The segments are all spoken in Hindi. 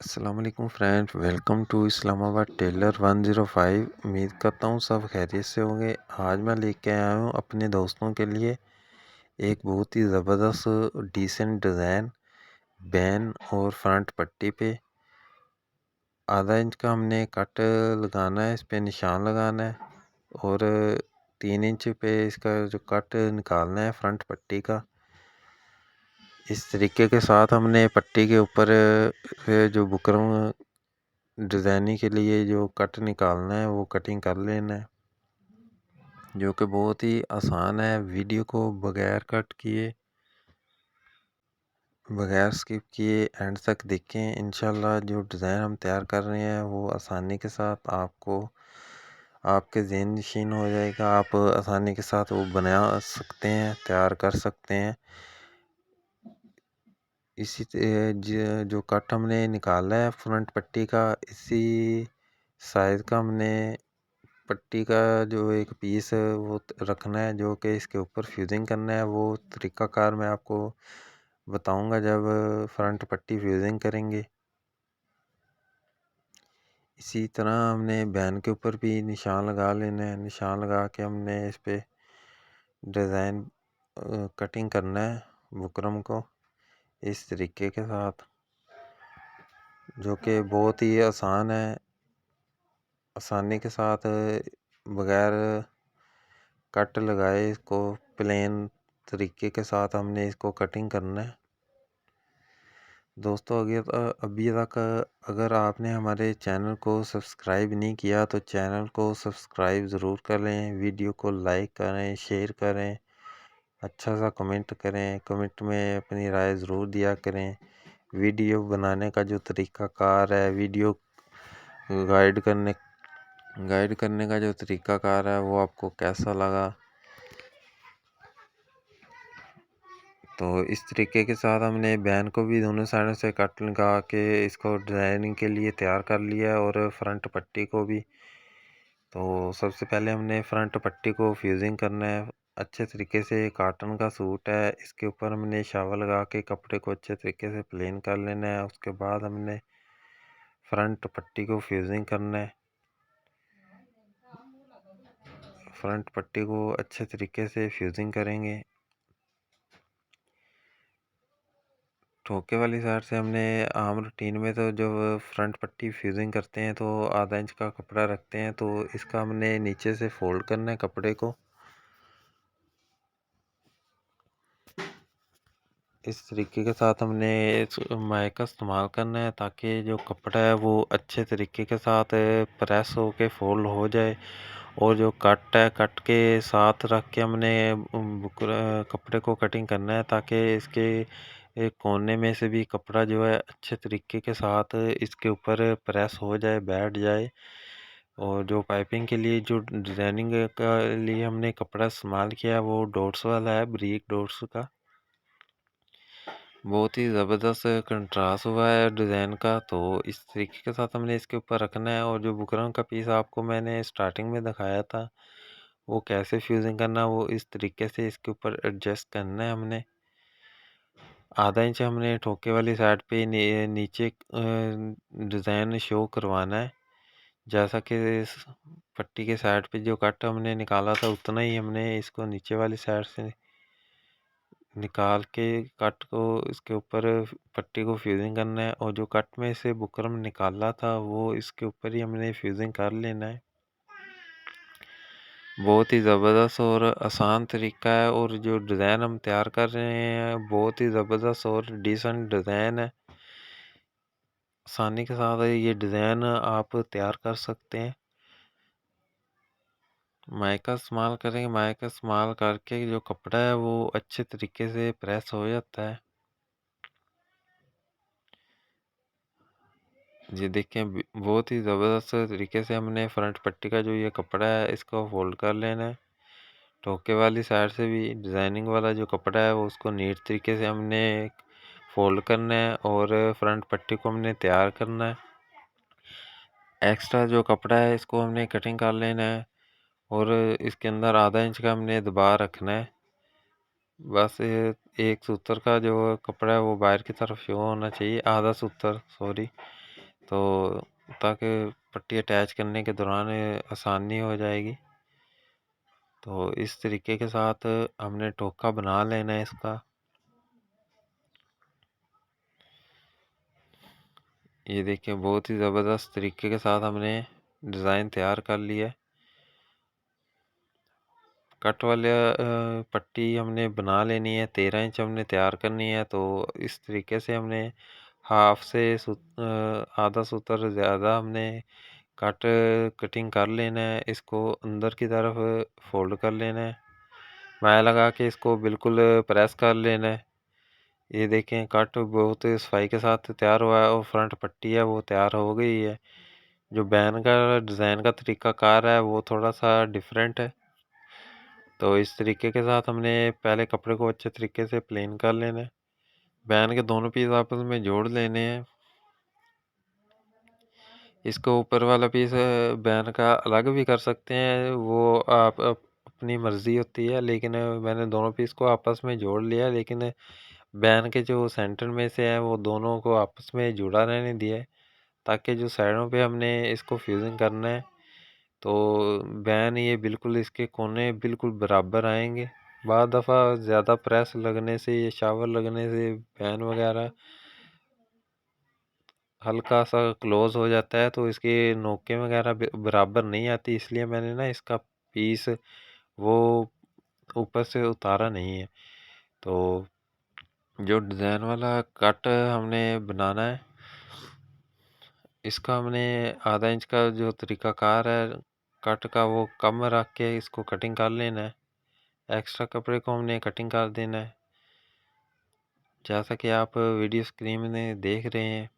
अस्सलाम वालेकुम friends, welcome to Islamabad tailor 105। उम्मीद करता हूँ सब खैरियत से होंगे। आज मैं लेके आया हूँ अपने दोस्तों के लिए एक बहुत ही ज़बरदस्त डिसेंट डिज़ाइन बैन और फ्रंट पट्टी पे आधा इंच का हमने कट लगाना है, इस पे निशान लगाना है और 3 इंच पे इसका जो कट निकालना है फ्रंट पट्टी का। इस तरीके के साथ हमने पट्टी के ऊपर जो बुकरम डिज़ाइनिंग के लिए जो कट निकालना है वो कटिंग कर लेना है, जो कि बहुत ही आसान है। वीडियो को बगैर कट किए, बगैर स्किप किए एंड तक देखें। इंशाल्लाह जो डिज़ाइन हम तैयार कर रहे हैं वो आसानी के साथ आपको आपके ज़हन नशीन हो जाएगा। आप आसानी के साथ वो बना सकते हैं, तैयार कर सकते हैं। इसी जो कट हमने निकाला है फ्रंट पट्टी का, इसी साइज़ का हमने पट्टी का जो एक पीस है वो रखना है, जो कि इसके ऊपर फ्यूजिंग करना है। वो तरीक़ाकार मैं आपको बताऊंगा जब फ्रंट पट्टी फ्यूजिंग करेंगे। इसी तरह हमने बैन के ऊपर भी निशान लगा लेना है। निशान लगा के हमने इस पे डिज़ाइन कटिंग करना है बुकरम को इस तरीके के साथ, जो कि बहुत ही आसान है। आसानी के साथ बगैर कट लगाए इसको प्लेन तरीके के साथ हमने इसको कटिंग करना है। दोस्तों अभी तक अगर आपने हमारे चैनल को सब्सक्राइब नहीं किया तो चैनल को सब्सक्राइब ज़रूर कर लें, वीडियो को लाइक करें, शेयर करें, अच्छा सा कमेंट करें, कमेंट में अपनी राय ज़रूर दिया करें। वीडियो बनाने का जो तरीक़ाकार है, वीडियो गाइड करने का जो तरीक़ाकार है वो आपको कैसा लगा। तो इस तरीके के साथ हमने बैन को भी दोनों साइडों से कट लगा के इसको डिज़ाइनिंग के लिए तैयार कर लिया और फ्रंट पट्टी को भी। तो सबसे पहले हमने फ्रंट पट्टी को फ्यूजिंग करना है अच्छे तरीके से। कॉटन का सूट है, इसके ऊपर हमने शावर लगा के कपड़े को अच्छे तरीके से प्लेन कर लेना है। उसके बाद हमने फ्रंट पट्टी को फ्यूजिंग करना है। फ्रंट पट्टी को अच्छे तरीके से फ्यूजिंग करेंगे। ठोके वाली साइड से हमने आम रूटीन में तो जब फ्रंट पट्टी फ्यूजिंग करते हैं तो आधा इंच का कपड़ा रखते हैं, तो इसका हमने नीचे से फोल्ड करना है कपड़े को इस तरीके के साथ। हमने इस माय का इस्तेमाल करना है ताकि जो कपड़ा है वो अच्छे तरीके के साथ प्रेस हो के फोल्ड हो जाए। और जो कट है, कट के साथ रख के हमने कपड़े को कटिंग करना है ताकि इसके एक कोने में से भी कपड़ा जो है अच्छे तरीके के साथ इसके ऊपर प्रेस हो जाए, बैठ जाए। और जो पाइपिंग के लिए जो डिज़ाइनिंग का लिए हमने कपड़ा इस्तेमाल किया वो डॉट्स वाला है, ब्रीक डॉट्स का। बहुत ही ज़बरदस्त कंट्रास्ट हुआ है डिज़ाइन का। तो इस तरीके के साथ हमने इसके ऊपर रखना है। और जो बुकरम का पीस आपको मैंने स्टार्टिंग में दिखाया था वो कैसे फ्यूजिंग करना, वो इस तरीके से इसके ऊपर एडजस्ट करना है। हमने आधा इंच हमने ठोके वाली साइड पे नीचे डिज़ाइन शो करवाना है। जैसा कि इस पट्टी के साइड पे जो कट हमने निकाला था उतना ही हमने इसको नीचे वाली साइड से निकाल के कट को इसके ऊपर पट्टी को फ्यूजिंग करना है। और जो कट में से बुकरम निकाला था वो इसके ऊपर ही हमने फ्यूजिंग कर लेना है। बहुत ही ज़बरदस्त और आसान तरीका है। और जो डिज़ाइन हम तैयार कर रहे हैं बहुत ही ज़बरदस्त और डिसेंट डिज़ाइन है। आसानी के साथ ये डिज़ाइन आप तैयार कर सकते हैं। माइका इस्तेमाल करेंगे, माइका इस्तेमाल करके जो कपड़ा है वो अच्छे तरीके से प्रेस हो जाता है। ये देखें बहुत ही ज़बरदस्त तरीके से हमने फ्रंट पट्टी का जो ये कपड़ा है इसको फोल्ड कर लेना है। ठोके वाली साइड से भी डिज़ाइनिंग वाला जो कपड़ा है वो उसको नीट तरीके से हमने फोल्ड करना है और फ्रंट पट्टी को हमने तैयार करना है। एक्स्ट्रा जो कपड़ा है इसको हमने कटिंग कर लेना है और इसके अंदर आधा इंच का हमने दबा रखना है। बस एक सूत्र का जो कपड़ा है वो बाहर की तरफ शो होना चाहिए, आधा सूत्र सॉरी। तो ताकि पट्टी अटैच करने के दौरान आसानी हो जाएगी। तो इस तरीके के साथ हमने टोका बना लेना है इसका। ये देखिए बहुत ही ज़बरदस्त तरीके के साथ हमने डिज़ाइन तैयार कर लिया है। कट वाले पट्टी हमने बना लेनी है, 13 इंच हमने तैयार करनी है। तो इस तरीके से हमने हाफ से आधा सूत्र ज़्यादा हमने कटिंग कर लेना है। इसको अंदर की तरफ फोल्ड कर लेना है, माया लगा के इसको बिल्कुल प्रेस कर लेना है। ये देखें कट बहुत सफाई के साथ तैयार हुआ है और फ्रंट पट्टी है वो तैयार हो गई है। जो बैन का डिज़ाइन का तरीकाकार है वो थोड़ा सा डिफरेंट है। तो इस तरीके के साथ हमने पहले कपड़े को अच्छे तरीके से प्लेन कर लेना है। बैन के दोनों पीस आपस में जोड़ लेने हैं। इसको ऊपर वाला पीस बैन का अलग भी कर सकते हैं, वो आप अपनी मर्ज़ी होती है। लेकिन मैंने दोनों पीस को आपस में जोड़ लिया, लेकिन बैन के जो सेंटर में से है वो दोनों को आपस में जुड़ा रहने दिया है, ताकि जो साइडों पे हमने इसको फ्यूजिंग करना है तो बैन ये बिल्कुल इसके कोने बिल्कुल बराबर आएंगे। बाद दफ़ा ज़्यादा प्रेस लगने से या शावर लगने से बैन वगैरह हल्का सा क्लोज हो जाता है, तो इसके नोकें वगैरह बराबर नहीं आती। इसलिए मैंने ना इसका पीस वो ऊपर से उतारा नहीं है। तो जो डिज़ाइन वाला कट हमने बनाना है, इसका हमने आधा इंच का जो तरीकाकार है कट का वो कम रख के इसको कटिंग कर लेना है। एक्स्ट्रा कपड़े को हमने कटिंग कर देना है, जैसा कि आप वीडियो स्क्रीन में देख रहे हैं।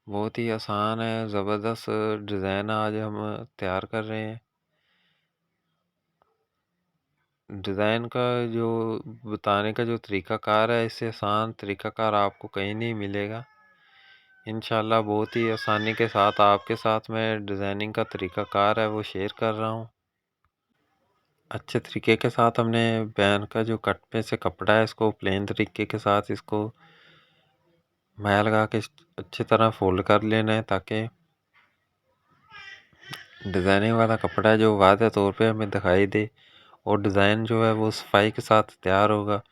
बहुत ही आसान है, ज़बरदस्त डिज़ाइन आज हम तैयार कर रहे हैं। डिज़ाइन का जो बताने का जो तरीकाकार है, इससे आसान तरीकाकार आपको कहीं नहीं मिलेगा। इंशाल्लाह बहुत ही आसानी के साथ आपके साथ मैं डिज़ाइनिंग का तरीकाकार है वो शेयर कर रहा हूँ। अच्छे तरीके के साथ हमने बैन का जो कट पे से कपड़ा है इसको प्लेन तरीके के साथ इसको माया लगा के अच्छी तरह फोल्ड कर लेना है, ताकि डिज़ाइनिंग वाला कपड़ा जो वाज़ेह तौर पे हमें दिखाई दे और डिज़ाइन जो है वो सफाई के साथ तैयार होगा।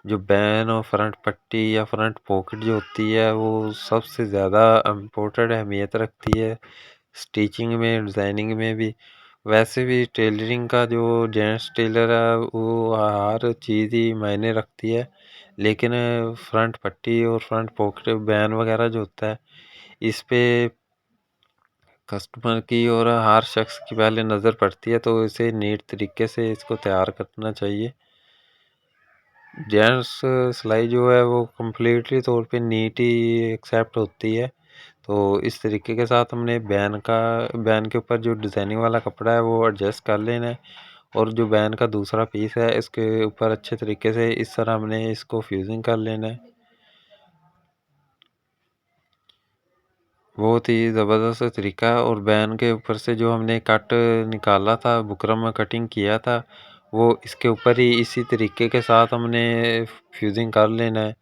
जो बैन और फ्रंट पट्टी या फ्रंट पॉकेट जो होती है वो सबसे ज़्यादा इम्पोर्टेंट अहमियत रखती है स्टिचिंग में, डिज़ाइनिंग में भी। वैसे भी टेलरिंग का जो जेंट्स टेलर है वो हर चीज़ ही मायने रखती है, लेकिन फ्रंट पट्टी और फ्रंट पॉकेट बैन वगैरह जो होता है इस पे कस्टमर की और हर शख्स की पहले नज़र पड़ती है, तो इसे नीट तरीके से इसको तैयार करना चाहिए। जेंट्स सिलाई जो है वो कम्प्लीटली तौर पे नीट ही एक्सेप्ट होती है। तो इस तरीके के साथ हमने बैन के ऊपर जो डिज़ाइनिंग वाला कपड़ा है वो एडजस्ट कर लेना है, और जो बैन का दूसरा पीस है इसके ऊपर अच्छे तरीके से इस तरह हमने इसको फ्यूजिंग कर लेना है। बहुत ही ज़बरदस्त तरीका है। और बैन के ऊपर से जो हमने कट निकाला था, बुकरम में कटिंग किया था, वो इसके ऊपर ही इसी तरीके के साथ हमने फ्यूजिंग कर लेना है,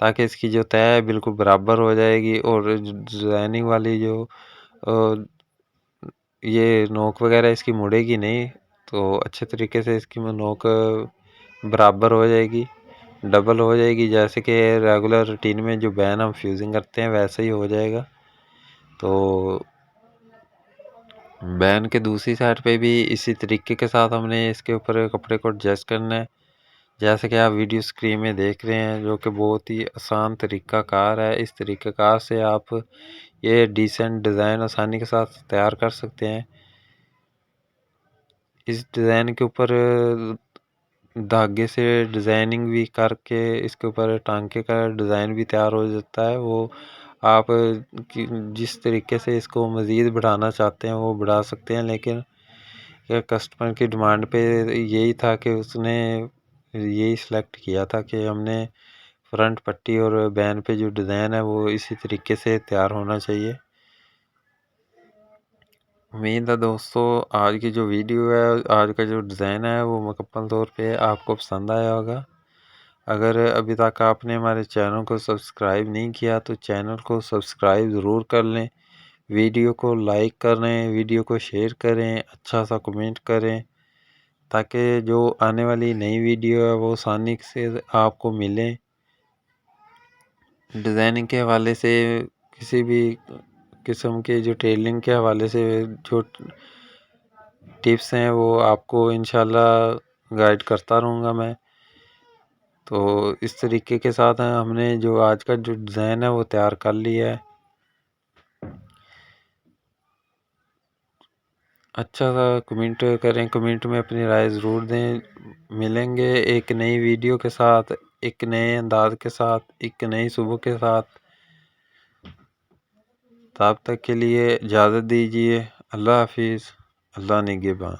ताकि इसकी जो तय है बिल्कुल बराबर हो जाएगी। और डिज़ाइनिंग वाली जो अ, ये नोक वगैरह इसकी मुड़ेगी नहीं, तो अच्छे तरीके से इसकी नोक बराबर हो जाएगी, डबल हो जाएगी। जैसे कि रेगुलर रूटीन में जो बैन हम फ्यूजिंग करते हैं वैसे ही हो जाएगा। तो बैन के दूसरी साइड पे भी इसी तरीके के साथ हमने इसके ऊपर कपड़े को एडजस्ट करना है, जैसे कि आप वीडियो स्क्रीन में देख रहे हैं, जो कि बहुत ही आसान तरीकाकार है। इस तरीकाकार से आप ये डिसेंट डिज़ाइन आसानी के साथ तैयार कर सकते हैं। इस डिज़ाइन के ऊपर धागे से डिज़ाइनिंग भी करके इसके ऊपर टांके का डिज़ाइन भी तैयार हो जाता है। वो आप जिस तरीके से इसको मज़ीद बढ़ाना चाहते हैं वो बढ़ा सकते हैं, लेकिन कस्टमर की डिमांड पे यही था कि उसने यही सिलेक्ट किया था कि हमने फ्रंट पट्टी और बैन पे जो डिज़ाइन है वो इसी तरीके से तैयार होना चाहिए। उम्मीद है दोस्तों आज की जो वीडियो है, आज का जो डिज़ाइन है वो मुकम्मल तौर पे आपको पसंद आया होगा। अगर अभी तक आपने हमारे चैनल को सब्सक्राइब नहीं किया तो चैनल को सब्सक्राइब ज़रूर कर लें, वीडियो को लाइक करें, वीडियो को शेयर करें, अच्छा सा कमेंट करें ताकि जो आने वाली नई वीडियो है वो आसानी से आपको मिले। डिज़ाइनिंग के हवाले से, किसी भी किस्म के जो टेलरिंग के हवाले से जो टिप्स हैं वो आपको इंशाल्लाह गाइड करता रहूँगा मैं। तो इस तरीके के साथ हमने जो आज का जो डिज़ाइन है वो तैयार कर लिया है। अच्छा सा कमेंट करें, कमेंट में अपनी राय ज़रूर दें। मिलेंगे एक नई वीडियो के साथ, एक नए अंदाज के साथ, एक नई सुबह के साथ। तब तक के लिए इजाज़त दीजिए। अल्लाह हाफिज़। अल्लाह निगहबान।